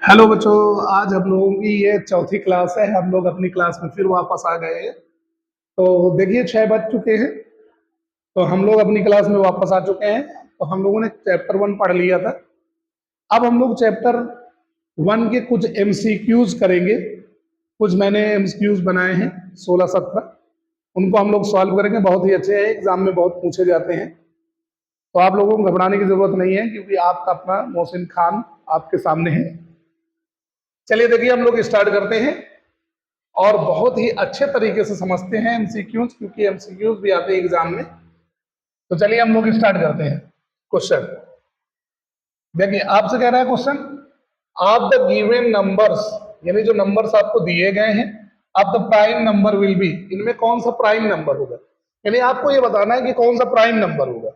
Hello बच्चों, आज हम लोगों की ये चौथी क्लास है। हम लोग अपनी क्लास में फिर वापस आ गए हैं। तो देखिए 6 बज चुके हैं, तो हम लोग अपनी क्लास में वापस आ चुके हैं। तो हम लोगों ने चैप्टर 1 पढ़ लिया था। अब हम लोग चैप्टर 1 के कुछ एमसीक्यूज करेंगे। कुछ मैंने एमसीक्यूज बनाए हैं 16-17, उनको हम लोग सॉल्व करेंगे। बहुत ही अच्छे हैं, एग्जाम में बहुत पूछे जाते हैं। तो आप लोगों को घबराने की जरूरत नहीं है, क्योंकि आपका अपना मोहसिन खान आपके सामने है। चलिए देखिए, हम लोग स्टार्ट करते हैं और बहुत ही अच्छे तरीके से समझते हैं एमसीक्यूज, क्योंकि एमसीक्यूज भी आते हैं एग्जाम में। तो चलिए हम लोग स्टार्ट करते हैं। क्वेश्चन देखिए, आपसे कह रहा है क्वेश्चन, आप द गिवन नंबर्स, यानी जो नंबर्स आपको दिए गए हैं, आप the prime number will be, इनमें कौन सा प्राइम नंबर होगा। यानी आपको ये बताना है कि कौन सा प्राइम नंबर होगा।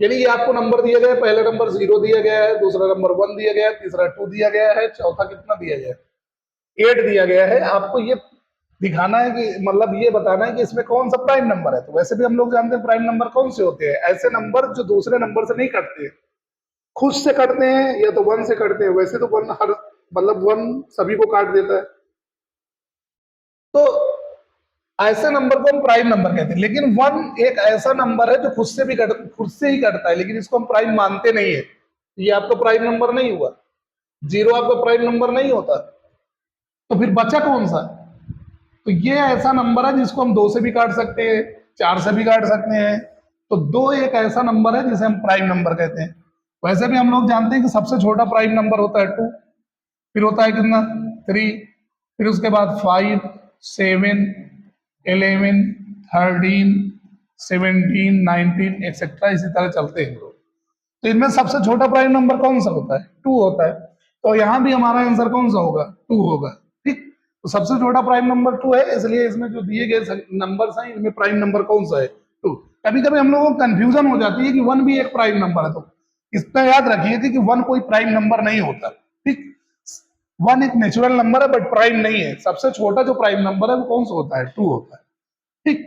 यानी ये आपको नंबर दिया गया है, पहला नंबर 0 दिया गया है, दूसरा नंबर 1 दिया गया है, तीसरा 2 दिया गया है, चौथा कितना दिया गया है, 8 दिया गया है। आपको ये दिखाना है कि मतलब ये बताना है कि इसमें कौन सा प्राइम नंबर है। तो वैसे भी हम लोग जानते हैं प्राइम नंबर कौन से होते हैं, ऐसे नंबर जो दूसरे नंबर से नहीं कटते, खुद से कटते हैं या तो 1 से कटते हैं। वैसे तो 1 हर मतलब 1 सभी को काट देता है, तो ऐसे नंबर को हम प्राइम नंबर कहते हैं। लेकिन 1 एक ऐसा नंबर है जो खुद से ही कटता है, लेकिन इसको हम प्राइम मानते नहीं है। ये आपका प्राइम नंबर नहीं हुआ। 0 आपका प्राइम नंबर नहीं होता, तो फिर बचा कौन सा। तो ये ऐसा नंबर है जिसको हम 2 से भी काट सकते हैं, 4 से भी काट सकते हैं। तो 2 एक ऐसा नंबर है जिसे हम प्राइम नंबर कहते हैं। वैसे भी हम लोग जानते हैं कि सबसे छोटा प्राइम नंबर होता है 2, फिर होता है कितना 3, फिर उसके बाद 5, 7, 11, 13, 17, 19 एक्सेट्रा, इसी तरह चलते हैं लोग। तो इनमें सबसे छोटा प्राइम नंबर कौन सा होता है, 2 होता है। तो यहां भी हमारा आंसर कौन सा होगा, 2 होगा। ठीक, तो सबसे छोटा प्राइम नंबर 2 है, इसलिए इसमें जो दिए गए नंबर्स हैं इनमें प्राइम नंबर कौन सा है, 2। कभी कभी हम लोगों को कंफ्यूजन हो जाती है कि 1 भी एक प्राइम नंबर है। तो इसका याद रखिए कि 1 कोई प्राइम नंबर नहीं होता। ठीक, 1 एक नेचुरल नंबर है बट प्राइम नहीं है। सबसे छोटा जो प्राइम नंबर है वो कौन सा होता है, 2 होता है। ठीक,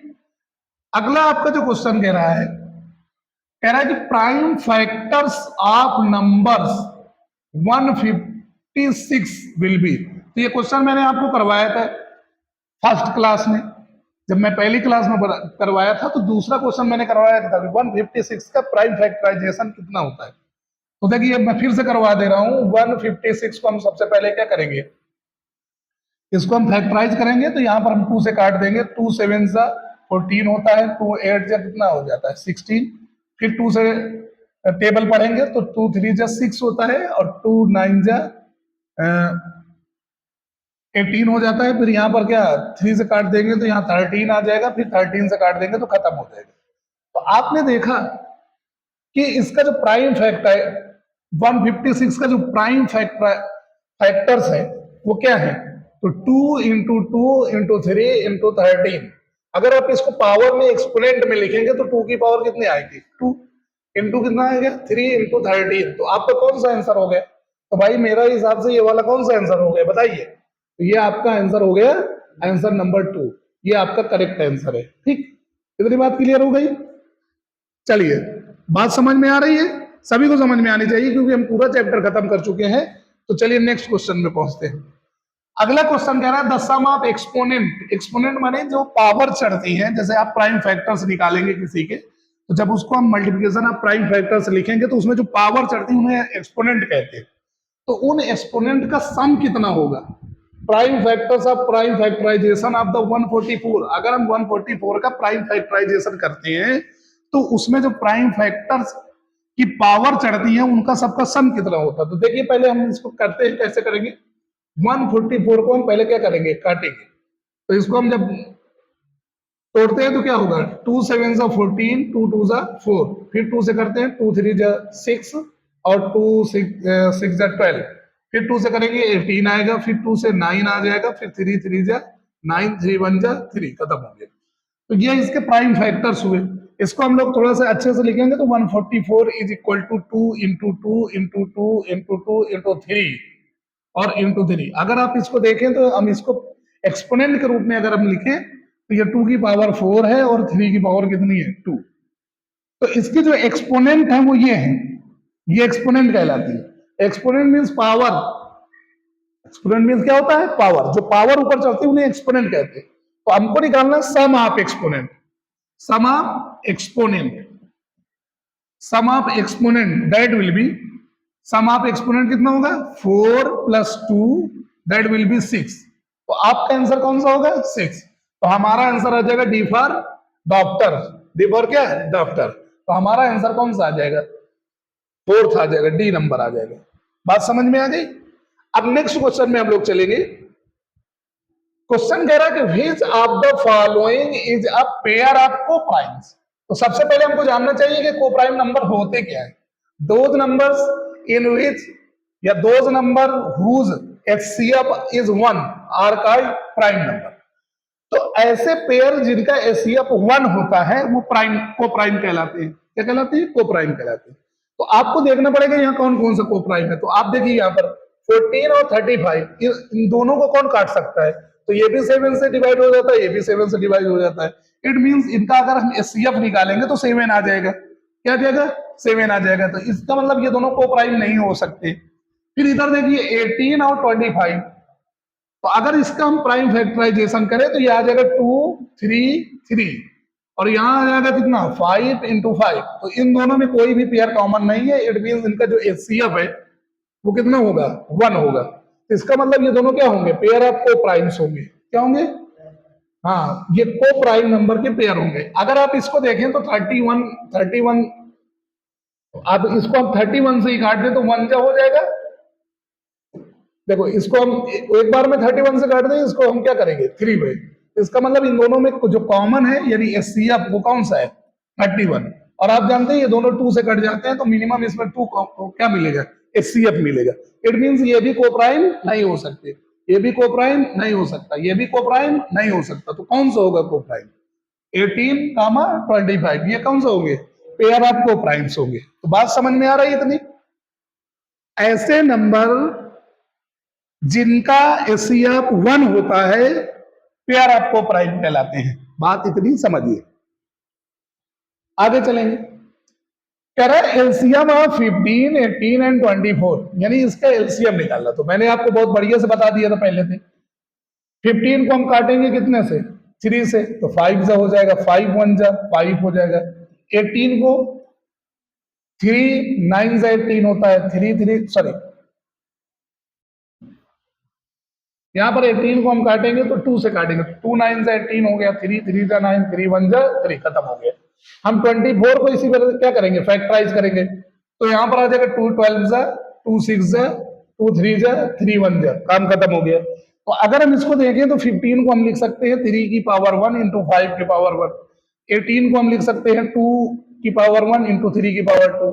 अगला आपका जो क्वेश्चन कह रहा है कि prime factors of numbers 156 will be. तो ये क्वेश्चन मैंने आपको करवाया था फर्स्ट क्लास में। जब मैं पहली क्लास में करवाया था, तो दूसरा क्वेश्चन मैंने करवाया था 156 का प्राइम फैक्टराइजेशन कितना होता है। तो देखिए मैं फिर से करवा दे रहा हूं। 156 को हम सबसे पहले क्या करेंगे, इसको हम फैक्टराइज करेंगे। तो यहां पर हम 2 से काट देंगे। 2 7 जा 14 होता है, 2 8 जा कितना हो जाता है 16। फिर 2 से टेबल पढ़ेंगे तो 2 3 जा 6 होता है, और 2 9 जा 18 हो जाता है। फिर यहाँ पर क्या 3 से काट देंगे तो यहाँ 13 आ जाएगा, फिर 13 से काट देंगे तो खत्म हो जाएगा। तो आपने देखा कि इसका जो प्राइम फैक्टर है 156 का, जो प्राइम फैक्टर्स है वो क्या है, तो 2 इंटू 2 इंटू 3 इंटू 13। अगर आप इसको पावर में एक्सपोनेंट में लिखेंगे तो 2 की पावर कितनी आएगी, 2 इंटू कितना आएगा 3 इंटू 13। तो आपका कौन सा आंसर हो गया। तो भाई मेरा हिसाब से ये वाला कौन सा आंसर हो गया बताइए। तो ये आपका आंसर हो गया, आंसर नंबर 2। ये आपका करेक्ट आंसर है। ठीक, इतनी बात क्लियर हो गई। चलिए, बात समझ में आ रही है, सभी को समझ में आनी चाहिए, क्योंकि हम पूरा चैप्टर खत्म कर चुके हैं। तो चलिए नेक्स्ट क्वेश्चन में पहुंचते हैं। अगला क्वेश्चन कह रहा है the sum of exponent. Exponent माने जो पावर चढ़ती है। जैसे आप प्राइम फैक्टर्स निकालेंगे किसी के, तो जब उसको हम मल्टीप्लिकेशन ऑफ प्राइम फैक्टर्स लिखेंगे तो उसमें जो पावर चढ़ती है उन्हें एक्सपोनेंट कहते हैं। तो उन एक्सपोनेंट का सम कितना होगा, prime factors of prime factorization of the 144। अगर हम 144 का प्राइम फैक्टराइजेशन करते हैं तो उसमें जो प्राइम फैक्टर्स की पावर चढ़ती है उनका सबका सम कितना होता है। तो देखिए पहले हम इसको करते हैं, कैसे करेंगे। 144 को हम पहले क्या करेंगे, काटेंगे। तो इसको हम जब तोड़ते हैं तो क्या होगा, 2 7 जा 14, 2 2 जा 4, फिर 2 से करते हैं 2 3 जा 6, और 2 6 जा 12, फिर 2 से करेंगे 18 आएगा, फिर 2 से 9 आ जाएगा, फिर 3 3 जा 9, 3 1 जा 3, खत्म हो गया। तो ये इसके प्राइम फैक्टर्स हुए। इसको हम लोग थोड़ा सा अच्छे से लिखेंगे तो 144 is equal to 2 into 2 into 2 into 2 into 3 और इंटू 3। अगर आप इसको देखें तो हम इसको एक्सपोनेंट के रूप में अगर हम लिखें तो ये 2 की पावर 4 है और 3 की पावर कितनी है 2। तो इसकी जो एक्सपोनेंट है वो ये है, ये एक्सपोनेंट कहलाती है। Exponent means power, exponent means क्या होता है? पावर। जो पावर ऊपर चलती है उन्हें एक्सपोनेंट कहते हैं। तो हमको निकालना है sum of exponent. Sum of exponent, sum of exponent that will be, sum of exponent कितना होगा? 4 + 2 दैट विल बी 6। तो आपका आंसर कौन सा होगा? 6। तो हमारा आंसर आ जाएगा D for doctor. D for क्या है? डॉक्टर। तो हमारा आंसर कौन सा आ जाएगा? 4th आ जाएगा, डी नंबर आ जाएगा। बात समझ में आ गई? अब नेक्स्ट क्वेश्चन में हम लोग चलेंगे। क्वेश्चन कह रहा है कि which of the following is a pair of coprimes. तो सबसे पहले हमको जानना चाहिए कि कोप्राइम नंबर होते क्या है। दोज नंबर्स इन व्हिच या those number whose HCF is 1 are called prime number. तो ऐसे पेयर जिनका एचसीएफ 1 होता है वो प्राइम, कोप्राइम कहलाते हैं। क्या कहलाते हैं? कोप्राइम कहलाते हैं। तो आपको देखना पड़ेगा यहाँ कौन कौन सा कोप्राइम है। तो आप देखिए यहाँ पर 14 और 35, इन दोनों को कौन काट सकता है? तो ये भी 7 से डिवाइड हो जाता है, ये भी 7 से डिवाइड हो जाता है। इट मींस इनका अगर हम एचसीएफ निकालेंगे तो 7 आ जाएगा। क्या आ जाएगा? 7 आ जाएगा। तो इसका मतलब ये दोनों कोप्राइम नहीं हो सकते। फिर इधर देखिए 18 और 25, तो अगर इसका हम प्राइम फैक्टराइजेशन करें तो ये आ जाएगा 2 3 3, और यहाँ आ जाएगा कितना? 5 × 5। तो इन दोनों में कोई भी पेयर कॉमन नहीं है। इट मींस इनका जो एचसीएफ है वो कितना होगा? 1 होगा। तो इसका मतलब ये दोनों क्या होंगे? पेयर ऑफ कोप्राइम्स होंगे। क्या होंगे? हाँ, ये कोप्राइम नंबर के पेयर होंगे। अगर आप इसको देखें तो 31, अब इसको हम 31 से ही काट दें तो 1 जा हो जाएगा। देखो इसको हम एक बार में 31 से काट दें, इसको हम क्या करेंगे? 3 बाई। इसका मतलब इन दोनों में जो कॉमन है यानी एचसीएफ वो कौन सा है? 31। और आप जानते हैं ये दोनों 2 से कट जाते हैं तो मिनिमम इसमें 2 क्या मिलेगा? एचसीएफ मिलेगा। इट मींस ये भी कोप्राइम नहीं हो सकते, ये भी कोप्राइम नहीं हो सकता, ये भी कोप्राइम नहीं हो सकता। तो कौन सा होगा कोप्राइम? 18, 25, ये कौन सा होंगे? पेयर ऑफ कोप्राइम्स होंगे। तो बात समझ में आ रही है इतनी? ऐसे नंबर जिनका एचसीएफ 1 होता है पेयर ऑफ कोप्राइम कहलाते हैं। बात इतनी समझिए। आगे चलेंगे। कह रहा है एलसीएम ऑफ 15, 18 एंड 24, यानी इसका एलसीएम निकालना। तो मैंने आपको बहुत बढ़िया से बता दिया था पहले से। 15 को हम काटेंगे कितने से? 3 से, तो 5 जा हो जाएगा, 5 1 जा 5 हो जाएगा। 18 को 3 9 जा 18 होता है, 3 3 सॉरी, यहां पर 18 को हम काटेंगे तो 2 से काटेंगे, 2 9 जा 18 हो गया, 3 3 जा 9, 3 1 जा 3, खत्म हो गया। हम 24 को इसी तरह क्या करेंगे? फैक्टराइज करेंगे। तो यहां पर आ जाएगा 2 12 जा 2 6 जा 2 3 जा 3 1 जा, काम खत्म हो गया। तो अगर हम इसको देखें तो 15 को हम लिख सकते हैं 3 की पावर 1 × 5 की पावर 1। 18 को हम लिख सकते हैं 2 की पावर 1 × 3 की पावर 2।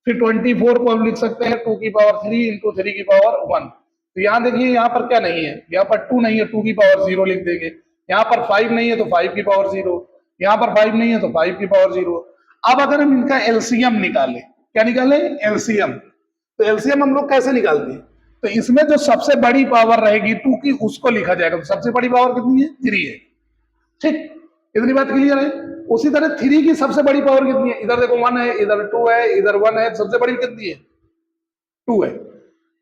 फिर 24 को हम लिख सकते हैं 2 की पावर 3 × 3 की पावर 1। तो यहाँ देखिए यहाँ पर क्या नहीं है? यहाँ पर 2 नहीं है, 2 की पावर 0 लिख देंगे। यहाँ पर 5 नहीं है तो 5 की पावर 0, यहाँ पर 5 नहीं है तो 5 की पावर 0। अब अगर हम इनका एलसीएम निकालें, क्या निकालें? एलसीएम। तो एलसीएम हम लोग कैसे निकालते हैं? तो इसमें जो सबसे बड़ी पावर रहेगी 2 की उसको लिखा जाएगा। तो सबसे बड़ी पावर कितनी है? 3 है। ठीक, इतनी बात क्लियर है। उसी तरह 3 की सबसे बड़ी पावर कितनी है? इधर देखो 1 है, इधर 2 है, इधर 1 है, सबसे बड़ी कितनी है? 2 है।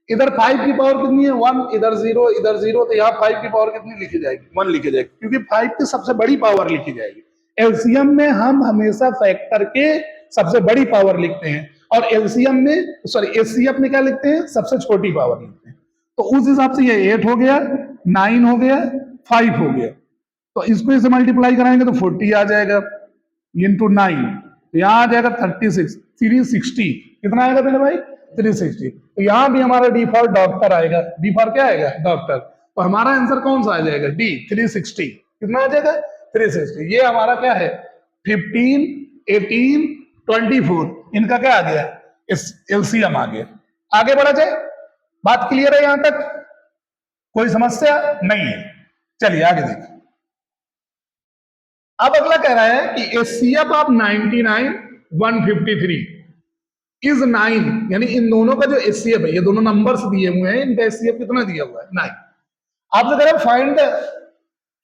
इधर 5 की पावर कितनी है? 1, इधर 0, इधर 0, तो यहाँ 5 की पावर कितनी लिखी जाएगी? 1 लिखी जाएगी, क्योंकि 5 की सबसे बड़ी पावर लिखी जाएगी। एलसीएम में हम हमेशा फैक्टर के सबसे बड़ी पावर लिखते हैं, और एलसीएम में सॉरी एचसीएफ में क्या लिखते हैं? सबसे छोटी पावर लिखते हैं। तो उस हिसाब से ये 8 हो गया, 9 हो गया, 5 हो गया। तो इसको इसे मल्टीप्लाई कराएंगे तो 40 आ जाएगा इंटू 9, तो यहाँ आ जाएगा 36, 360। कितना आएगा मेरे भाई? 360। तो यहाँ भी हमारा डी फॉर डॉक्टर आएगा। डी फॉर क्या आएगा? डॉक्टर। तो हमारा आंसर कौन सा आ जाएगा? डी, 360। कितना आ जाएगा? 360। ये हमारा क्या है? 15, 18, 24, इनका क्या आ गया? एलसीएम आ गया। आगे बढ़ा जाए। बात क्लियर है यहां तक? कोई समस्या नहीं है। चलिए आगे देखिए। अब अगला कह रहा है कि एचसीएफ ऑफ 99 153 इज 9, यानी इन दोनों का जो एचसीएफ है, ये दोनों नंबर्स दिए हुए हैं, इनका एचसीएफ कितना दिया हुआ है? 9। आप कह रहे हैं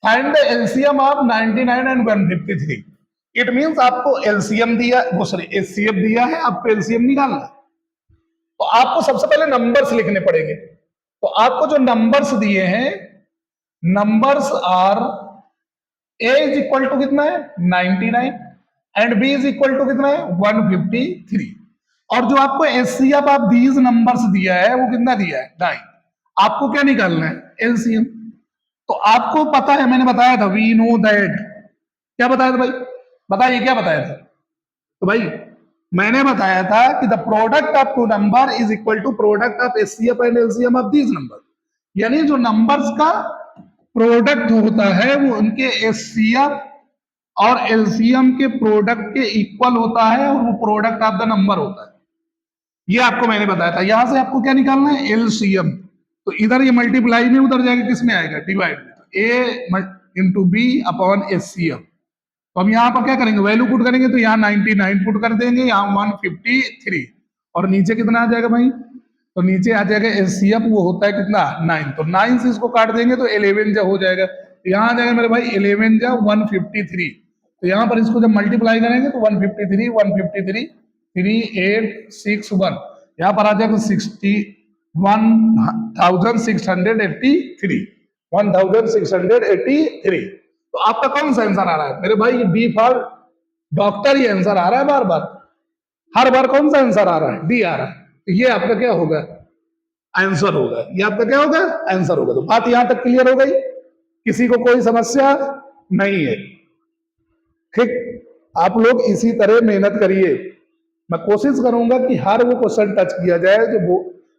find the LCM of 99 and 153। It means आपको एलसीएम दिया, वो सॉरी एचसीएफ दिया है, आपको एलसीएम निकालना है। तो आपको सबसे पहले नंबर्स लिखने पड़ेंगे। तो आपको जो नंबर्स दिए हैं, numbers are a is equal to कितना है 99 and b is equal to कितना है 153। और जो आपको एचसीएफ ऑफ दीज नंबर्स दिया है वो कितना दिया है 9। आपको क्या निकालना है एलसीएम। तो आपको पता है, मैंने बताया था वी नो दैट, क्या बताया था भाई, बताइए क्या बताया था। तो भाई मैंने बताया था कि the product of two number is equal to product of HCF and LCM of these number. यानी जो नंबर्स का प्रोडक्ट होता है वो उनके एचसीएफ और एलसीएम के प्रोडक्ट के इक्वल होता है और वो प्रोडक्ट ऑफ द नंबर होता है। ये आपको मैंने बताया था। यहां से आपको क्या निकालना है एलसीएम। तो इधर ये मल्टीप्लाई में उधर जाएगा किस में आएगा डिवाइड में, तो ए इंटू बी अपॉन एचसीएम। तो हम यहाँ पर क्या करेंगे वैल्यू पुट करेंगे, तो यहाँ 99 पुट कर देंगे, यहाँ 153 और नीचे कितना आ जाएगा भाई, तो नीचे आ जाएगा एचसीएफ वो होता है कितना 9। तो 9 से इसको काट देंगे तो 11 जा हो जाएगा, तो यहाँ आ जाएगा मेरे भाई 11 जा 153। तो यहाँ पर इसको जब मल्टीप्लाई करेंगे तो 153 153 3861, यहाँ पर आ जाएगा 1683। तो आपका कौन सा आंसर आ रहा है मेरे भाई, बी फॉर डॉक्टर ये आंसर आ रहा है बार बार, हर बार कौन सा आंसर आ रहा है डी आ रहा है। तो ये आपका क्या होगा आंसर होगा, ये आपका क्या होगा आंसर होगा। तो बात यहां तक क्लियर हो गई, किसी को कोई समस्या नहीं है, ठीक। आप लोग इसी तरह मेहनत करिए, मैं कोशिश करूंगा कि हर वो क्वेश्चन टच किया जाए जो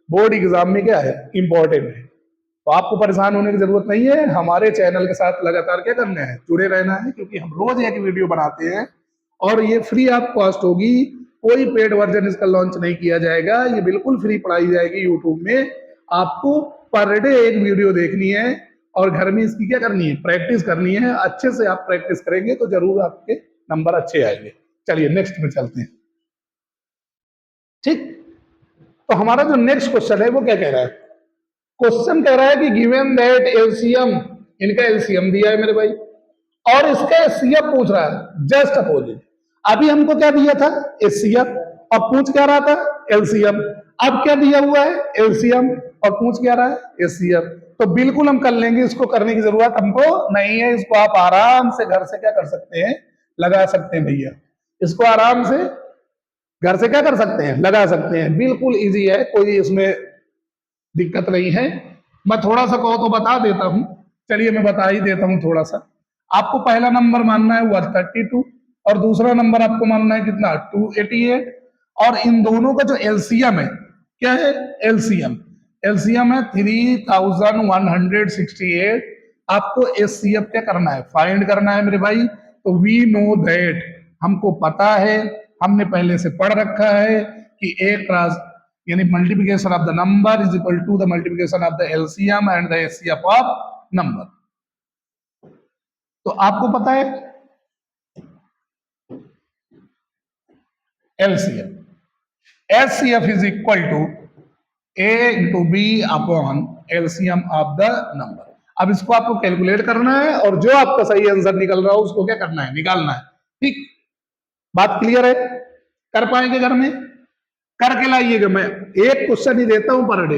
बोर्ड एग्जाम में क्या है इंपॉर्टेंट है। तो आपको परेशान होने की जरूरत नहीं है, हमारे चैनल के साथ लगातार क्या करना है जुड़े रहना है, क्योंकि हम रोज एक वीडियो बनाते हैं और ये फ्री ऑफ कॉस्ट होगी, कोई पेड वर्जन इसका लॉन्च नहीं किया जाएगा, ये बिल्कुल फ्री पढ़ाई जाएगी यूट्यूब में। आपको पर डे एक वीडियो देखनी है और घर में इसकी क्या करनी है प्रैक्टिस करनी है। अच्छे से आप प्रैक्टिस करेंगे तो जरूर आपके नंबर अच्छे आएंगे। चलिए नेक्स्ट में चलते हैं, ठीक। तो हमारा जो नेक्स्ट क्वेश्चन है वो क्या कह रहा है, क्वेश्चन कह रहा है कि गिवन दैट एलसीएम, इनका एलसीएम दिया है मेरे भाई और इसका एचसीएफ पूछ रहा है जस्ट अपोजिट। अभी हमको क्या दिया था एचसीएफ और पूछ क्या रहा था एलसीएम, अब क्या दिया हुआ है एलसीएम और पूछ क्या रहा है एचसीएफ। तो बिल्कुल हम कर लेंगे, इसको करने की जरूरत हमको नहीं है, इसको आप आराम से घर से क्या कर सकते हैं लगा सकते हैं भैया, इसको आराम से घर से क्या कर सकते हैं लगा सकते हैं, बिल्कुल इजी है, कोई इसमें दिक्कत नहीं है। मैं थोड़ा सा कहो तो बता देता हूं, चलिए मैं बता ही देता हूं थोड़ा सा। आपको पहला नंबर मानना है 132 और दूसरा नंबर आपको मानना है कितना 288 और इन दोनों का जो एलसीएम है क्या है एलसीएम, एलसीएम है 3168। आपको एचसीएफ क्या करना है फाइंड करना है मेरे भाई। तो वी नो दैट, हमको पता है, हमने पहले से पढ़ रखा है कि एक क्लास यानी multiplication of the number is equal to the multiplication of the LCM and the HCF of number. तो आपको पता है LCM, HCF is equal to a into b upon LCM of the number. अब इसको आपको calculate करना है और जो आपका सही आंसर निकल रहा हो उसको क्या करना है निकालना है, ठीक। बात क्लियर है, कर पाएंगे घर में करके लाइएगा। मैं एक क्वेश्चन ही देता हूं पर डे,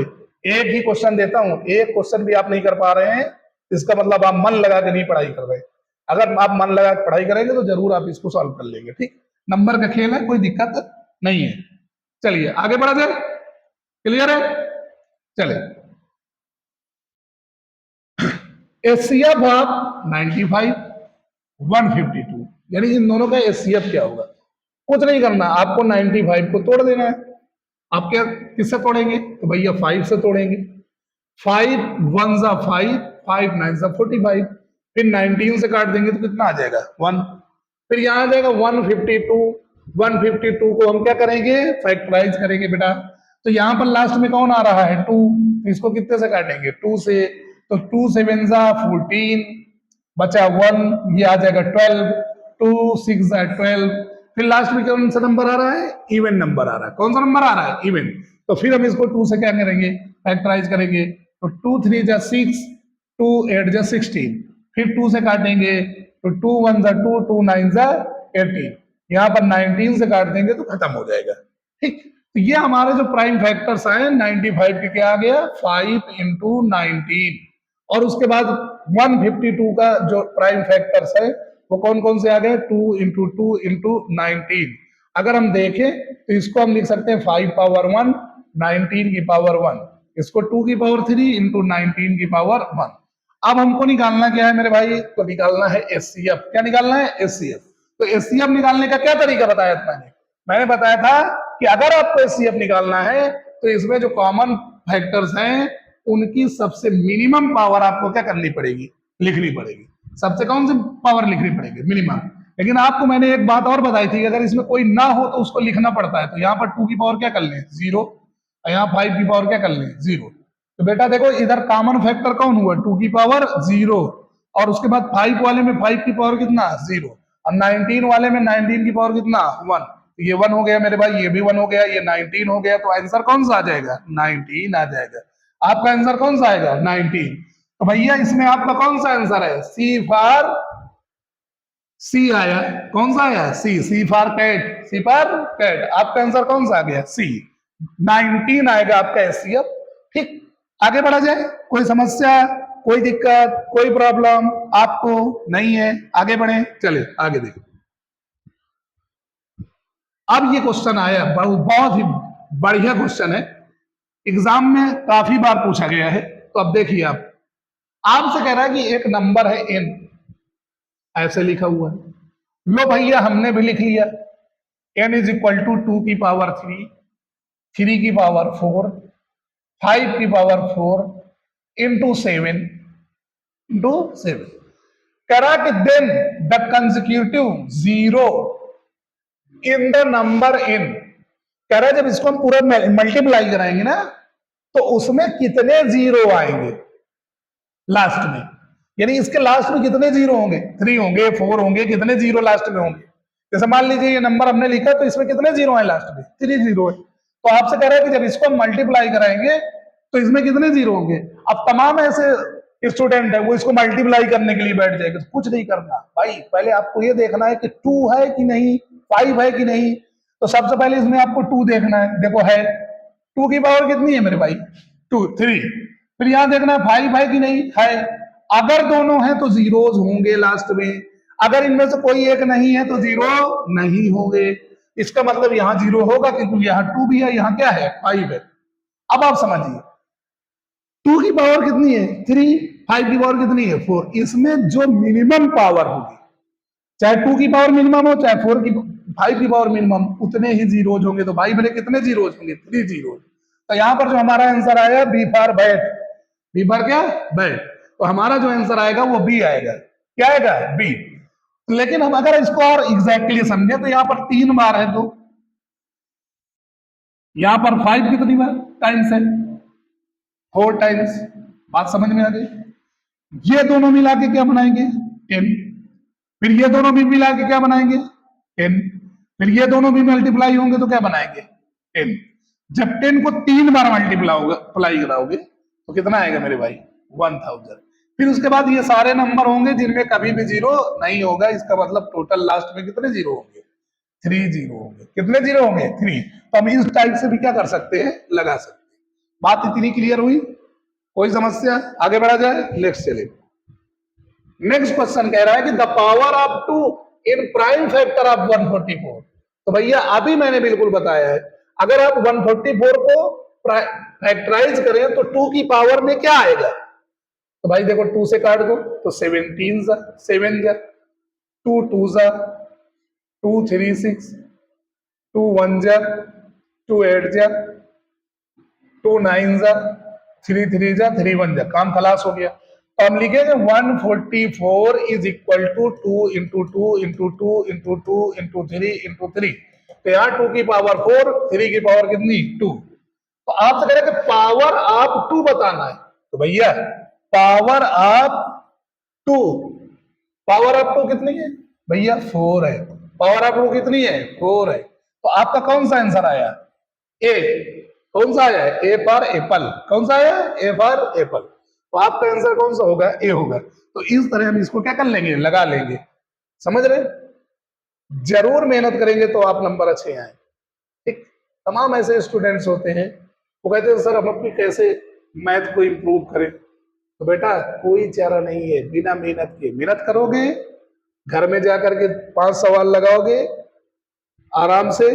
एक ही क्वेश्चन देता हूं, एक क्वेश्चन भी आप नहीं कर पा रहे हैं इसका मतलब आप मन लगा के नहीं पढ़ाई कर रहे। अगर आप मन लगा के पढ़ाई करेंगे तो जरूर आप इसको सॉल्व कर लेंगे, ठीक। नंबर का खेल है, कोई दिक्कत नहीं है। चलिए आगे बढ़ा जाए, क्लियर है। चले एचसीएफ ऑफ 95 152, यानी इन दोनों का एचसीएफ क्या होगा, कुछ नहीं करना, आपको 95 को तोड़ देना है। आप क्या किससे तोड़ेंगे तो भैया 5 से तोड़ेंगे, 5 1 जा 5 5 9 जा 45, फिर 19 से काट देंगे तो कितना आ जाएगा 1, फिर यहां आ जाएगा 152। 152 को हम क्या करेंगे फैक्टराइज करेंगे बेटा, तो यहां पर लास्ट में कौन आ रहा है 2, इसको कितने से काटेंगे 2 से, तो 2 7 जा 14 बचा 1, ये आ जाएगा 12, 2 6 जा 12, फिर लास्ट में कौन सा नंबर आ रहा है इवन नंबर आ रहा है, कौन सा नंबर आ रहा है इवन। तो फिर हम इसको 2 से क्या करेंगे फैक्टराइज करेंगे, तो 2 3 जा 6 2 8 जा 16, फिर 2 से काटेंगे तो 2 1 जा 2 2 9 जा 18, यहाँ पर 19 से काट देंगे तो खत्म हो जाएगा, ठीक। तो ये हमारे जो प्राइम फैक्टर्स आए 95 के क्या आ गया 5 इंटू 19, और उसके बाद 152 का जो प्राइम फैक्टर्स है वो कौन कौन से आ गए 2 इंटू 2 इंटू 19। अगर हम देखें तो इसको हम लिख सकते हैं 5 पावर 1 19 की पावर 1, इसको 2 की पावर 3 इंटू 19 की पावर 1। अब हमको निकालना क्या है मेरे भाई, तो निकालना है एचसीएफ। क्या निकालना है एचसीएफ। तो एचसीएफ निकालने का क्या तरीका बताया था मैंने बताया था कि अगर आपको एचसीएफ निकालना है तो इसमें जो कॉमन फैक्टर्स हैं उनकी सबसे मिनिमम पावर आपको क्या करनी पड़ेगी, लिखनी पड़ेगी। सबसे कौन सी पावर लिखनी पड़ेगी, मिनिमम। लेकिन आपको मैंने एक बात और बताई थी कि अगर इसमें कोई ना हो तो उसको लिखना पड़ता है। तो यहाँ पर 2 की पावर क्या कर लें 0, और यहाँ 5 की पावर क्या कर लें 0। तो बेटा देखो इधर कॉमन फैक्टर कौन हुआ 2 की पावर 0, और उसके बाद 5 वाले में 5 की पावर कितना 0, और 19 वाले में 19 की पावर कितना 1। ये 1 हो गया मेरे भाई, ये भी 1 हो गया, ये 19 हो गया। तो आंसर कौन सा आ जाएगा 19 आ जाएगा। आपका आंसर कौन सा आएगा 19। तो भैया इसमें आपका कौन सा आंसर है सी फॉर, सी आया, कौन सा आया C for cat, C for cat. आपका आंसर कौन सा आ गया सी, 19 आएगा आपका एचसीएफ। ठीक, आगे बढ़ा जाए। कोई समस्या, कोई दिक्कत, कोई प्रॉब्लम आपको नहीं है, आगे बढ़े, चले आगे देखो। अब ये क्वेश्चन आया बहुत ही बढ़िया क्वेश्चन है, एग्जाम में काफी बार पूछा गया है। तो अब देखिए आप, आपसे कह रहा है कि एक नंबर है n, ऐसे लिखा हुआ है। लो भैया हमने भी लिख लिया n इज इक्वल टू 2 की पावर 3, 3 की पावर 4, 5 की पावर 4 इंटू 7 इंटू 7। कह रहा कि then the consecutive zero in the number n। कह रहा है जब इसको हम पूरा मल्टीप्लाई कराएंगे ना तो उसमें कितने जीरो आएंगे लास्ट में, यानी इसके लास्ट में कितने जीरो होंगे 3 होंगे 4 होंगे, कितने जीरो लास्ट में होंगे। जैसे मान लीजिए ये नंबर हमने लिखा तो इसमें कितने जीरो है लास्ट में 3 जीरो है। तो आपसे कह रहा है कि जब इसको मल्टीप्लाई कराएंगे तो इसमें कितने जीरो होंगे। अब तमाम ऐसे स्टूडेंट है वो इसको मल्टीप्लाई करने के लिए बैठ जाएंगे। तो कुछ नहीं करना भाई, पहले आपको ये देखना है कि 2 है कि नहीं, 5 है कि नहीं। तो सबसे पहले इसमें आपको 2 देखना है, देखो है 2 की पावर कितनी है मेरे भाई 2 3। फिर यहां देखना है 5 है कि नहीं है। अगर दोनों हैं तो जीरोज होंगे लास्ट में, अगर इनमें से कोई एक नहीं है तो जीरो नहीं होंगे। इसका मतलब यहां जीरो होगा क्योंकि यहां 2 भी है, यहां क्या है 5 है। अब आप समझिए 2 की पावर कितनी है 3, 5 की पावर कितनी है 4। इसमें जो मिनिमम पावर होगी, चाहे 2 की पावर मिनिमम हो चाहे 5 की पावर मिनिमम, उतने ही जीरोज होंगे। तो भाई बोले कितने जीरोज होंगे 3 जीरोज। तो यहां पर जो हमारा आंसर आया b for bat, b for क्या बैट। तो हमारा जो आंसर आएगा वो बी आएगा। क्या आएगा बी। लेकिन हम अगर इसको और एग्जैक्टली समझे तो यहां पर 3 बार है, तो यहां पर 5 कितनी बार टाइम्स है 4 टाइम्स। बात समझ में आ गई। ये दोनों मिला के क्या बनाएंगे 10, फिर ये दोनों भी मिला के क्या बनाएंगे 10, फिर ये दोनों भी मल्टीप्लाई होंगे तो क्या बनाएंगे 10। जब 10 को 3 बार मल्टीप्लाई कराओगे तो कितना आएगा मेरे भाई 1000। फिर उसके बाद ये सारे नंबर होंगे जिनमें कभी भी जीरो नहीं होगा। इसका मतलब टोटल लास्ट में कितने जीरो होंगे 3 जीरो होंगे। कितने जीरो होंगे 3। तो हम इस टाइप से भी क्या कर सकते हैं लगा सकते हैं। बात इतनी क्लियर हुई, कोई समस्या, आगे बढ़ा जाए नेक्स्ट चले। नेक्स्ट क्वेश्चन कह रहा है कि the power of 2 in prime factor of 144। तो भैया अभी मैंने बिल्कुल बताया है अगर आप 144 को फैक्टराइज करें तो 2 की पावर में क्या आएगा। तो भाई देखो 2 से काट दो तो 17 जा 7 जा 2 2 जा 2 3 6 2 1 जा 2 8 जा 2 9 जा 3 3 जा 3 1 जा, काम खलास हो गया। तो हम लिखेंगे 144 is equal to 2 into 2 into 2 into 2 into 3 into 3। तो यहाँ 2 की पावर 4, 3 की पावर कितनी 2। तो आपसे कह रहे कि पावर ऑफ 2 बताना है। तो भैया पावर ऑफ 2, पावर ऑफ 2 कितनी है भैया 4 है। पावर ऑफ 2 कितनी है 4 है। तो आपका कौन सा आंसर आया ए। कौन सा आया ए फॉर एप्पल। कौन सा आया ए फॉर एप्पल। तो आपका आंसर कौन सा होगा ए होगा। तो इस तरह हम इसको क्या कर लेंगे लगा लेंगे। समझ रहे, जरूर मेहनत करेंगे तो आप नंबर अच्छे आए। ठीक, तमाम ऐसे स्टूडेंट्स होते हैं, वो कहते हैं सर हम अपनी कैसे मैथ को इम्प्रूव करें। तो बेटा कोई चारा नहीं है बिना मेहनत के। मेहनत करोगे, घर में जाकर के 5 सवाल लगाओगे आराम से,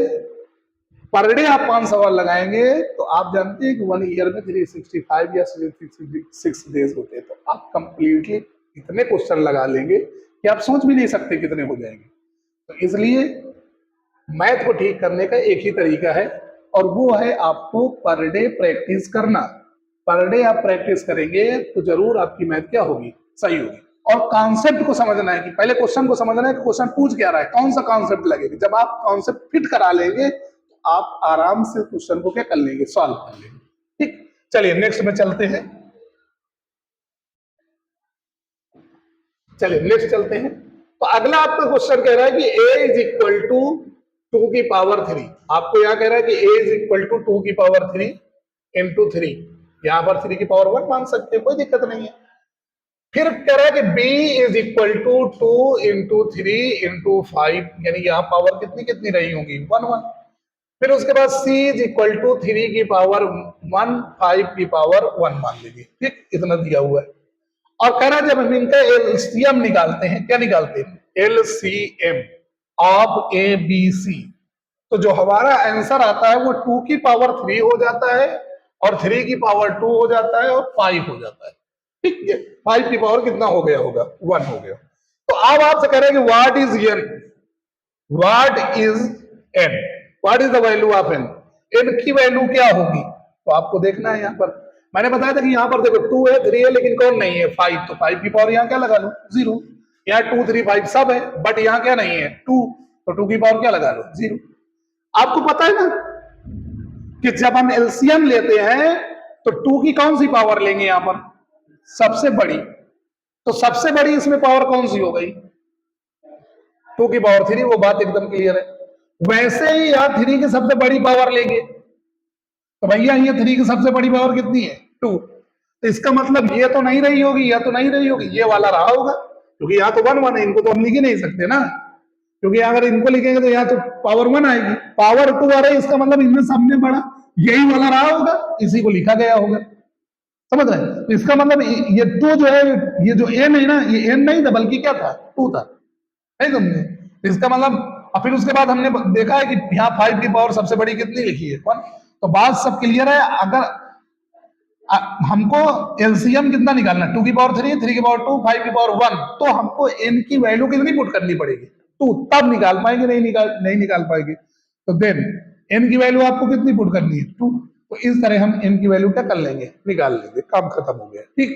पर डे आप 5 सवाल लगाएंगे तो आप जानते हैं कि 1 ईयर में 365 या 366 डेज होते हैं, तो आप कंप्लीटली इतने क्वेश्चन लगा लेंगे कि आप सोच भी नहीं सकते कितने हो जाएंगे। तो इसलिए मैथ को ठीक करने का एक ही तरीका है, और वो है आपको पर डे प्रैक्टिस करना। पर डे आप प्रैक्टिस करेंगे तो जरूर आपकी मैथ क्या होगी, सही होगी। और कॉन्सेप्ट को समझना है कि पहले क्वेश्चन को समझना है कि क्वेश्चन पूछ क्या रहा है, कौन सा कॉन्सेप्ट लगेगा। जब आप कॉन्सेप्ट फिट करा लेंगे तो आप आराम से क्वेश्चन को क्या कर लेंगे, सॉल्व कर लेंगे। ठीक, चलिए नेक्स्ट में चलते हैं। चलिए नेक्स्ट चलते हैं। तो अगला आपका क्वेश्चन कह रहा है कि a इज इक्वल टू 2 की पावर 3। आपको यहां कह रहा है कि a इज इक्वल टू 2 की पावर 3 इंटू 3। यहां पर 3 की पावर 1 मान सकते हैं, कोई दिक्कत नहीं है। फिर कह रहा है कि b is equal to 2 into 3 into 5, यानी यहां पावर कितनी कितनी रही होंगी, 1 1। फिर उसके बाद c इज इक्वल टू 3 की पावर 1 5 की पावर 1 मान लीजिए। ठीक, इतना दिया हुआ है। और कह रहा है जब हम इनका एलसीएम निकालते हैं, क्या निकालते हैं, LCM of a b c, तो जो हमारा आंसर आता है वो 2 की पावर 3 हो जाता है, और 3 की पावर 2 हो जाता है, और 5 हो जाता है। ठीक है, 5 की पावर कितना हो गया होगा, 1 हो गया। तो अब आपसे कह रहे हैं कि what is n, what is n, what is the value of n, n की वैल्यू क्या होगी। तो आपको देखना है, यहाँ पर मैंने बताया था कि यहाँ पर देखो 2 है 3 है लेकिन कौन नहीं है, 5, तो 5 की पावर यहाँ क्या लगा लो, 0। यहाँ 2 3 5 सब है, बट यहाँ क्या नहीं है, 2, तो 2 की पावर क्या लगा लो, 0। आपको पता है ना कि जब हम एलसीएम लेते हैं तो 2 की कौन सी पावर लेंगे, यहाँ पर सबसे बड़ी, तो सबसे बड़ी इसमें पावर कौन सी हो गई, 2 की पावर 3, वो बात एकदम क्लियर है। वैसे ही यहाँ 3 की सबसे बड़ी पावर लेंगे, तो भैया ये 3 की सबसे बड़ी पावर कितनी है, 2। तो इसका मतलब ये तो नहीं रही होगी, या तो नहीं रही होगी, ये वाला रहा होगा, क्योंकि यहाँ तो 1 1 है, इनको तो हम लिख ही नहीं सकते ना, क्योंकि अगर इनको लिखेंगे तो यहाँ तो पावर 1 आएगी, पावर 2 आ रही है, इसका मतलब इनमें सबने बड़ा यही वाला रहा होगा, इसी को लिखा गया होगा। समझ रहे हैं, तो इसका मतलब ये 2 जो है, ये जो एन है ना, ये एन नहीं था बल्कि क्या था, 2 था, नहीं समझे। इसका मतलब, और फिर उसके बाद हमने देखा है कि यहाँ 5 की पावर सबसे बड़ी कितनी लिखी है, 1। तो बात सब क्लियर है। अगर हमको एलसीएम कितना निकालना है, 2 की पावर 3, 3 की पावर 2, 5 की पावर 1, तो हमको एन की वैल्यू कितनी पुट करनी पड़ेगी, 2, तब निकाल पाएंगे, नहीं निकाल पाएंगे। तो देन एन की वैल्यू आपको कितनी पुट करनी है, 2। तो इस तरह हम एन की वैल्यू क्या कर लेंगे, निकाल लेंगे, काम खत्म हो गया। ठीक,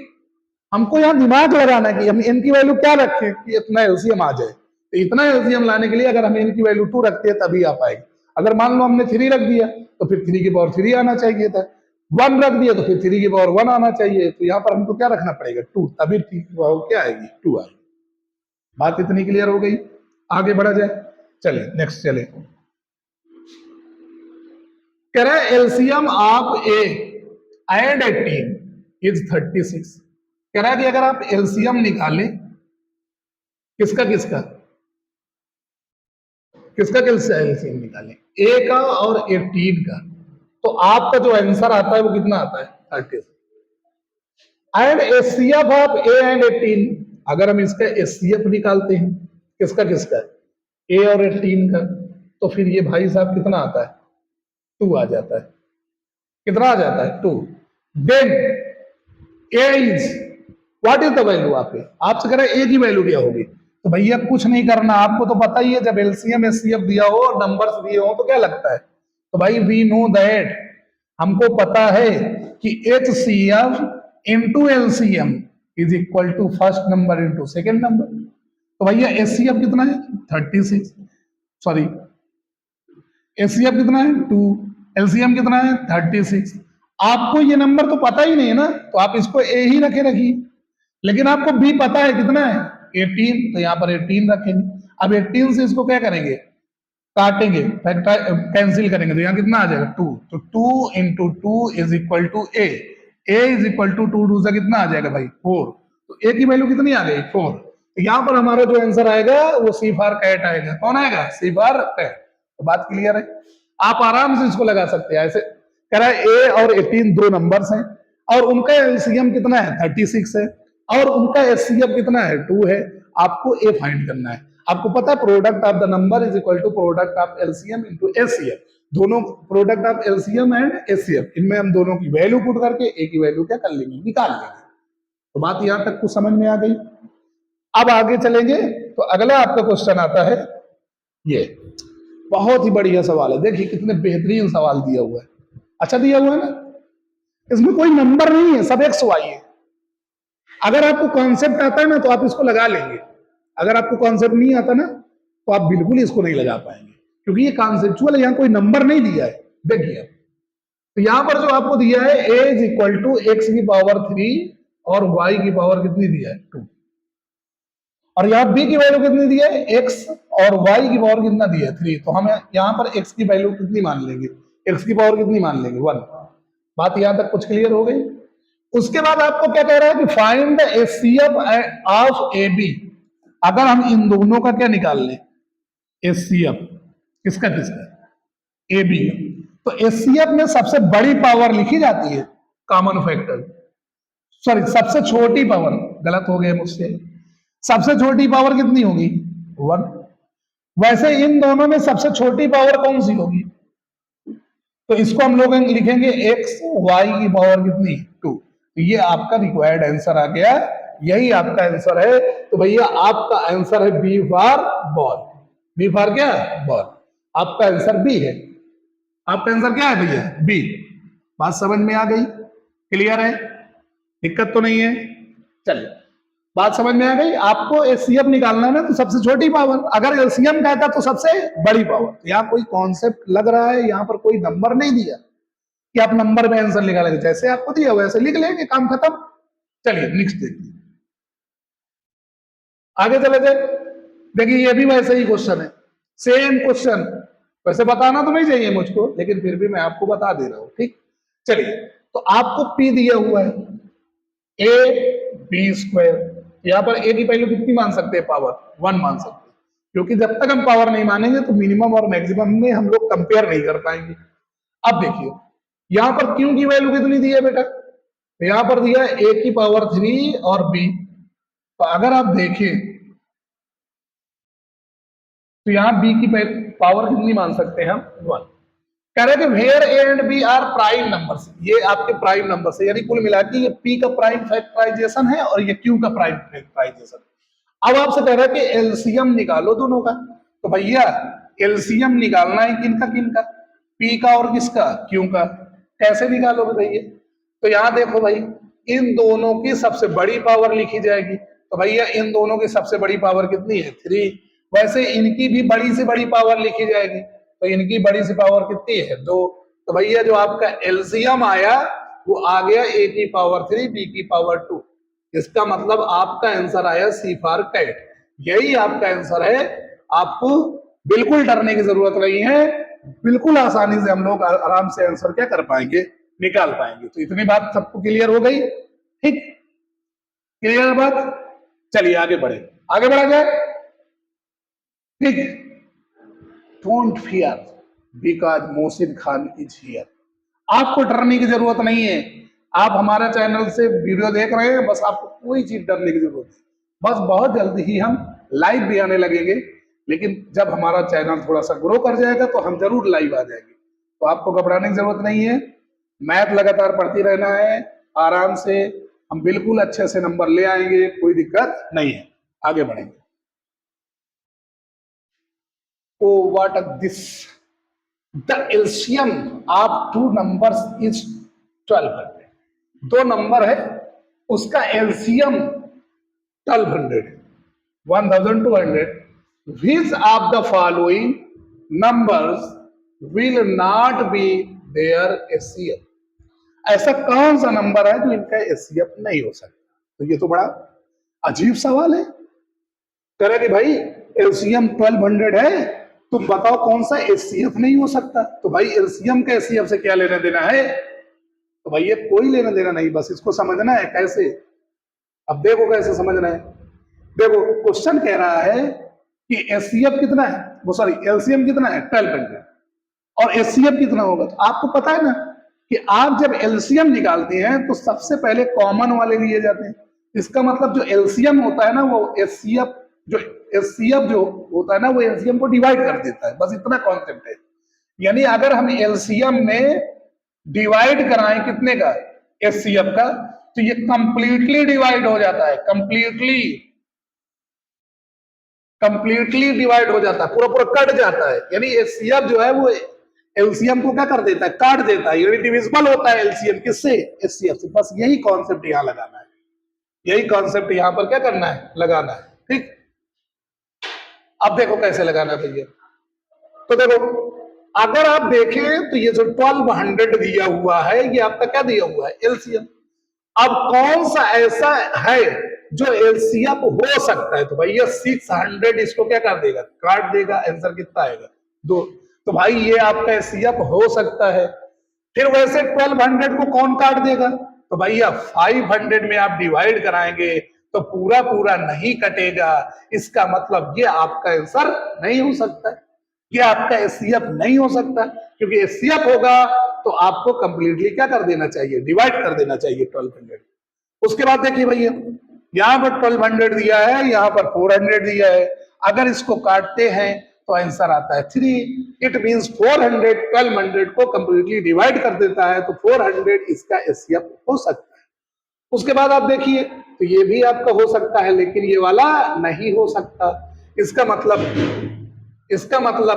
हमको यहाँ दिमाग लगाना है कि हम एन की वैल्यू क्या रखें कि इतना एलसीएम आ जाए। तो इतना एलसीएम लाने के लिए अगर हम एन की वैल्यू 2 रखते हैं तभी आ पाएगी। अगर मान लो हमने 3 रख दिया तो फिर 3 की पावर 3 आना चाहिए था, 1 रख दिया तो फिर 3 की पावर 1 आना चाहिए। तो यहाँ पर हमको क्या रखना पड़ेगा, 2, तभी 3 की पावर क्या आएगी, 2 आएगी। बात इतनी क्लियर हो गई, आगे बढ़ा जाए। चले नेक्स्ट चले। कह रहा है LCM of A and 18 is 36। कह रहा है कि अगर आप एलसीएम निकालें किसका किसका किसका एलसीएम निकालें, ए का और 18 का, तो आपका जो आंसर आता है वो कितना आता है, 36। And HCF of A and 18, अगर हम इसका एचसीएफ निकालते हैं किसका किसका, ए और 18 का, तो फिर ये भाई साहब कितना आता है, 2 आ जाता है। कितना आ जाता है, 2। Then A is, what is the value of A, आपसे कह रहे हैं ए की वैल्यू क्या होगी। तो भैया कुछ नहीं करना, आपको तो पता ही है, जब एलसीएम एचसीएफ दिया हो और नंबर्स दिए हो तो क्या लगता है, तो भाई वी नो दैट, हमको पता है कि HCF into LCM is equal to first number into second number. तो भैया एचसीएफ कितना है, 36, सॉरी एचसीएफ कितना है, 2, एलसीएम कितना है, 36। आपको ये नंबर तो पता ही नहीं है ना, तो आप इसको ए ही रखे रखिए, लेकिन आपको बी पता है कितना है, 18, तो यहाँ पर 18 रखेंगे। अब 18 से इसको क्या करेंगे, काटेंगे, कैंसिल करेंगे, तो यहाँ कितना आ जाएगा, 2। तो 2 into 2 is equal to a is equal to 2 2 से कितना आ जाएगा भाई, 4। तो ए की वैल्यू कितनी आ गई, 4। तो यहाँ पर हमारा जो आंसर आएगा वो सी फॉर कैट आएगा। कौन आएगा, सी फॉर कैट। तो बात क्लियर है। आप आराम से इसको लगा सकते हैं। ऐसे कह रहा है ए और 18 दो नंबर्स हैं और उनका एलसीएम कितना है 36 है और उनका एचसीएफ कितना है 2 है। आपको ए फाइंड करना है। आपको पता है product of the number is equal to product of LCM into HCF. दोनों product of LCM and HCF, इनमें हम दोनों की वैल्यू पुट करके ए की वैल्यू क्या कर लेंगे, निकाल लेंगे। तो बात यहां तक कुछ समझ में आ गई। अब आगे चलेंगे तो अगला आपका क्वेश्चन आता है, ये बहुत ही बढ़िया सवाल है। देखिए कितने बेहतरीन सवाल दिया हुआ है। अच्छा दिया हुआ है ना, इसमें कोई नंबर नहीं है, सब एक्स वाई है। अगर आपको कॉन्सेप्ट आता है ना तो आप इसको लगा लेंगे, अगर आपको कॉन्सेप्ट नहीं आता ना तो आप बिल्कुल इसको नहीं लगा पाएंगे, क्योंकि ये कॉन्सेप्चुअल है, यहाँ कोई नंबर नहीं दिया है। देखिए तो यहां पर जो आपको दिया है ए इज इक्वल टू एक्स की पावर 3 और वाई की पावर कितनी दिया है 2, और यहाँ बी की वैल्यू कितनी दी है एक्स और वाई की पावर कितना दिया है 3। तो हम यहाँ पर एक्स की वैल्यू कितनी मान लेंगे, एक्स की पावर कितनी मान लेंगे 1। बात यहां तक कुछ क्लियर हो गई। उसके बाद आपको क्या कह रहा है कि find the HCF of a b. अगर हम इन दोनों का क्या निकाल लें एचसीएफ, किसका किसका ए बी, तो एचसीएफ में सबसे बड़ी पावर लिखी जाती है कॉमन फैक्टर, सॉरी सबसे छोटी पावर, गलत हो गया मुझसे, सबसे छोटी पावर कितनी होगी 1। वैसे इन दोनों में सबसे छोटी पावर कौन सी होगी, तो इसको हम लोग लिखेंगे एक्स वाई की पावर कितनी 2। तो ये आपका रिक्वायर्ड आंसर आ गया, यही आपका आंसर है। तो भैया आपका आंसर है b for ball. B for क्या बॉल, आपका आंसर बी है। आपका आंसर क्या है भैया बी। बात समझ में आ गई, क्लियर है, दिक्कत तो नहीं है। चलिए बात समझ में आ गई। आपको एचसीएफ निकालना है ना तो सबसे छोटी पावर, अगर एलसीएम कहता तो सबसे बड़ी पावर। तो यहाँ कोई कॉन्सेप्ट लग रहा है, यहाँ पर कोई नंबर नहीं दिया कि आप नंबर में आंसर निकालेंगे, जैसे आपको दिया वैसे लिख लेंगे, काम खत्म। चलिए नेक्स्ट देखिए, आगे चले जाए। देखिए ये भी वैसे ही क्वेश्चन है, सेम क्वेश्चन। वैसे बताना तो नहीं चाहिए मुझको, लेकिन फिर भी मैं आपको बता दे रहा हूं, ठीक। चलिए तो आपको पी दिया हुआ है ए बी स्क्वायर, यहाँ पर ए की वैल्यू कितनी मान सकते हैं पावर 1 मान सकते हैं, क्योंकि जब तक हम पावर नहीं मानेंगे तो मिनिमम और मैक्सिमम में हम लोग कंपेयर नहीं कर पाएंगे। अब देखिए यहां पर क्यू की वैल्यू कितनी दी है बेटा, तो यहां पर दिया है ए की पावर 3 और बी। तो अगर आप देखें तो यहां बी की पावर कितनी मान सकते हैं हम 1। कह रहे थे where a and b are prime numbers, ये आपके प्राइम नंबर्स है, यानी कुल मिला के ये पी का प्राइम फैक्टराइजेशन है और ये क्यू का प्राइम फैक्टराइजेशन है। अब आपसे कह रहा है कि एलसीएम निकालो दोनों का। तो भैया एलसीएम निकालना है किनका किनका, पी का और किसका क्यू का। कैसे निकालोगे भैया, तो यहां देखो भाई इन दोनों की सबसे बड़ी पावर लिखी जाएगी। तो भैया इन दोनों की सबसे बड़ी पावर कितनी है 3। वैसे इनकी भी बड़ी से बड़ी पावर लिखी जाएगी, तो इनकी बड़ी सी पावर कितनी है 2। तो भैया जो आपका एलसीएम आया वो आ गया ए की पावर 3 बी की पावर 2। इसका मतलब आपका आंसर आया सी फॉर कैट। यही आपका आंसर है, आपको बिल्कुल डरने की जरूरत नहीं है, बिल्कुल आसानी से हम लोग आराम से आंसर क्या कर पाएंगे, निकाल पाएंगे। तो इतनी बात सबको क्लियर हो गई, ठीक, क्लियर बात। चलिए आगे बढ़े, आगे बढ़ा जाए, ठीक। Don't fear because Mohsin Khan is here. आपको डरने की जरूरत नहीं है, आप हमारा चैनल से वीडियो देख रहे हैं, बस आपको कोई चीज डरने की जरूरत नहीं। बस बहुत जल्दी ही हम लाइव भी आने लगेंगे, लेकिन जब हमारा चैनल थोड़ा सा ग्रो कर जाएगा तो हम जरूर लाइव आ जाएंगे। तो आपको घबराने की जरूरत नहीं है, मैथ लगातार पढ़ती रहना है आराम से, हम बिल्कुल अच्छे से नंबर ले आएंगे, कोई दिक्कत नहीं है। आगे बढ़ेंगे। Oh, what a this! The LCM of two numbers is 1200. दो नंबर है, उसका LCM 1200 1200। Which of the following numbers will not be their HCF? ऐसा कौन सा नंबर है जो इनका HCF नहीं हो सकता। तो ये तो बड़ा अजीब सवाल है। कह रहे कि भाई एलसीएम 1200 है, तो बताओ कौन सा एचसीएफ नहीं हो सकता। तो भाई एलसीएम का एचसीएफ से क्या लेना देना है, तो भाई ये कोई लेना देना नहीं, बस इसको समझना है कैसे। अब देखो कैसे समझना है, देखो क्वेश्चन कह रहा है कि एचसीएफ कितना है, वो सॉरी एलसीएम कितना है 1200, और एचसीएफ कितना होगा। तो आपको पता है ना कि आप जब एलसीएम निकालते हैं तो सबसे पहले कॉमन वाले लिए जाते हैं। इसका मतलब जो एलसीएम होता है ना वो एचसीएफ जो होता है ना वो एलसीएम को डिवाइड कर देता है, बस इतना कॉन्सेप्ट है। यानी अगर हम एलसीएम में डिवाइड कराएं कितने का, एचसीएफ का, तो ये कंप्लीटली डिवाइड हो जाता है, कंप्लीटली डिवाइड हो जाता है, पूरा पूरा कट जाता है। यानी एचसीएफ जो है वो एलसीएम को क्या कर देता है, काट देता है। यानी डिविजिबल होता है एलसीएम किससे, एचसीएफ से। बस यही कॉन्सेप्ट यहां लगाना है, यही कॉन्सेप्ट यहां पर क्या करना है, लगाना है। ठीक, अब देखो कैसे लगाना है भैया। तो देखो अगर आप देखें तो ये जो 1200 दिया हुआ है ये आपका क्या दिया हुआ है, एलसीएम। अब कौन सा ऐसा है जो एलसीएम हो सकता है, तो भैया 600 इसको क्या कर देगा, काट देगा। आंसर कितना आएगा, 2। तो भाई ये आपका एलसीएम हो सकता है। फिर वैसे 1200 को कौन काट देगा, तो भैया 500 में आप डिवाइड कराएंगे तो पूरा पूरा नहीं कटेगा। इसका मतलब ये आपका आंसर नहीं हो सकता है, ये आपका एचसीएफ नहीं हो सकता, क्योंकि एचसीएफ होगा तो आपको कंप्लीटली क्या कर देना चाहिए, डिवाइड कर देना चाहिए 1200। उसके बाद देखिए भैया यहां पर 1200 दिया है, यहां पर 400 दिया है। अगर इसको काटते हैं तो आंसर आता है 3। इट मींस 400 1200 को कंप्लीटली डिवाइड कर देता है, तो 400 इसका एचसीएफ हो सकता है। उसके बाद आप देखिए तो ये भी आपका हो सकता है, लेकिन ये वाला नहीं हो सकता। इसका मतलब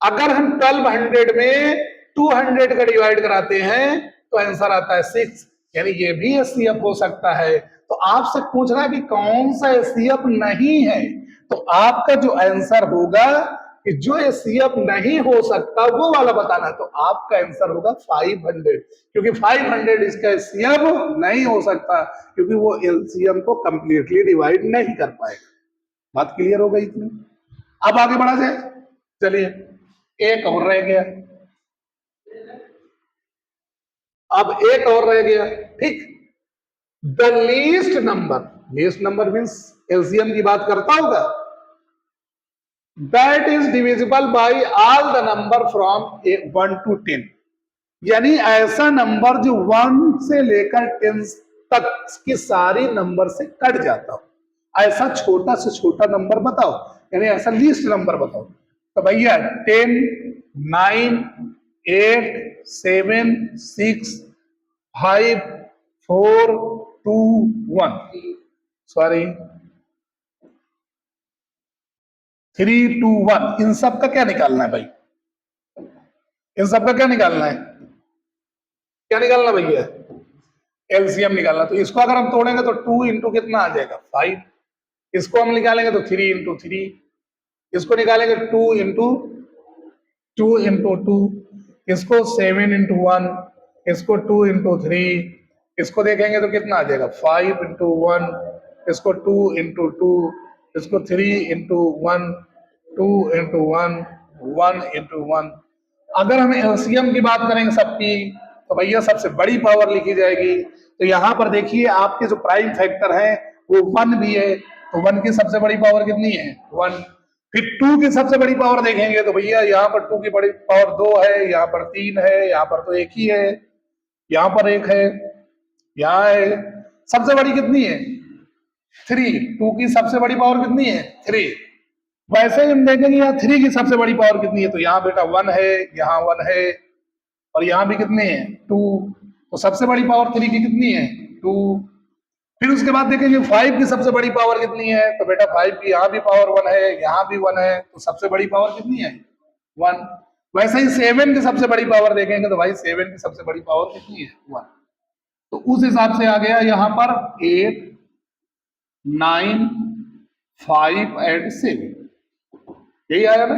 अगर हम 1200 में 200 का डिवाइड कराते हैं तो आंसर आता है 6। यानी ये भी एचसीएफ हो सकता है। तो आपसे पूछ रहा है कि कौन सा एचसीएफ नहीं है, तो आपका जो आंसर होगा कि जो एचसीएफ नहीं हो सकता वो वाला बताना। तो आपका आंसर होगा 500, क्योंकि 500 इसका एचसीएफ नहीं हो सकता, क्योंकि वो एलसीएम को कंप्लीटली डिवाइड नहीं कर पाएगा। बात क्लियर हो गई इतनी। अब आगे बढ़ा जाए, चलिए एक और रह गया, अब एक और रह गया। ठीक, the least number means LCM की बात करता होगा, that is divisible by all the number from 1 to 10। यानी ऐसा नंबर जो 1 से लेकर 10 तक की सारी नंबर से कट जाता हो, ऐसा छोटा से छोटा नंबर बताओ, यानी ऐसा लीस्ट नंबर बताओ। तो भैया 10, 9, 8, 7, 6, 5, 4, 2, 1, सॉरी 3, 2, 1, इन सब का क्या निकालना है भाई, इन सब का क्या निकालना है, क्या निकालना भैया, एलसीएम निकालना। तो इसको अगर हम तोड़ेंगे तो 2 इंटू कितना आ जाएगा, 5। इसको हम निकालेंगे तो 3 इंटू 3। इसको निकालेंगे 2 इंटू 2, इसको 7 इंटू 1, इसको 2 इंटू 3, इसको देखेंगे तो कितना आ जाएगा 5 इंटू 1, इसको 2 इंटू 2, इसको 3 इंटू 1, 2 इंटू 1, 1 इंटू 1। अगर हम एलसीएम की बात करेंगे सबकी, तो भैया सबसे बड़ी पावर लिखी जाएगी। तो यहाँ पर देखिए आपके जो प्राइम फैक्टर है वो 1 भी है, तो 1 की सबसे बड़ी पावर कितनी है, 1। फिर 2 की सबसे बड़ी पावर देखेंगे तो भैया यहाँ पर 2 की बड़ी पावर 2 है, यहाँ पर 3 है, यहाँ पर तो 1 ही है, यहाँ पर 1 है, यहाँ है। सबसे बड़ी कितनी है, 3। 2 की सबसे बड़ी पावर कितनी है, 3। वैसे ही हम देखेंगे यहाँ 3 की सबसे बड़ी पावर कितनी है, तो यहाँ बेटा 1 है, यहाँ 1 है, और यहाँ भी कितने हैं, 2। तो सबसे बड़ी पावर 3 की कितनी है, 2। फिर उसके बाद देखेंगे 5 की सबसे बड़ी पावर कितनी है, तो बेटा 5 की यहाँ भी पावर 1 है, यहाँ भी 1 है, तो सबसे बड़ी पावर कितनी है, 1। वैसे ही 7 की सबसे बड़ी पावर देखेंगे तो भाई 7 की सबसे बड़ी पावर कितनी है, 1। तो उस हिसाब से आ गया यहाँ पर 8, 9, 5 एंड 7, यही आया ना।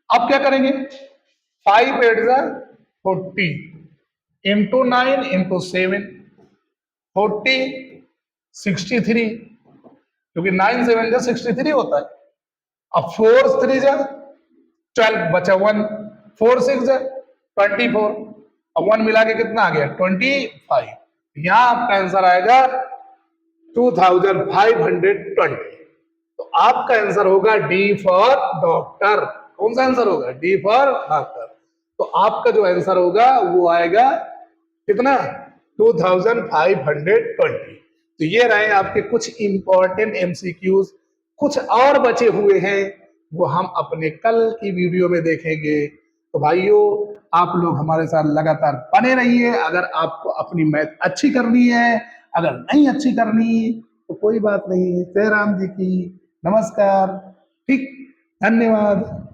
अब क्या करेंगे, 5 8 जा 40 इंटू 9 इंटू 7, 40 63, क्योंकि 9 7 जा 63 होता है। अब 4 3 जा 12 बचा 1, 4 6 जा 24, अब 1 मिला के कितना आ गया 25। यहां आपका आंसर आएगा 2520। तो आपका आंसर होगा डी फॉर डॉक्टर। कौन सा आंसर होगा, डी फॉर डॉक्टर। तो आपका जो आंसर होगा वो आएगा कितना, 2520। तो ये रहे आपके कुछ इंपॉर्टेंट एमसीक्यूज। कुछ और बचे हुए हैं, वो हम अपने कल की वीडियो में देखेंगे। तो भाइयों, आप लोग हमारे साथ लगातार बने रहिए। अगर आपको अपनी मैथ अच्छी करनी है, अगर नहीं अच्छी करनी तो कोई बात नहीं, जय राम जी की, नमस्कार, ठीक, धन्यवाद।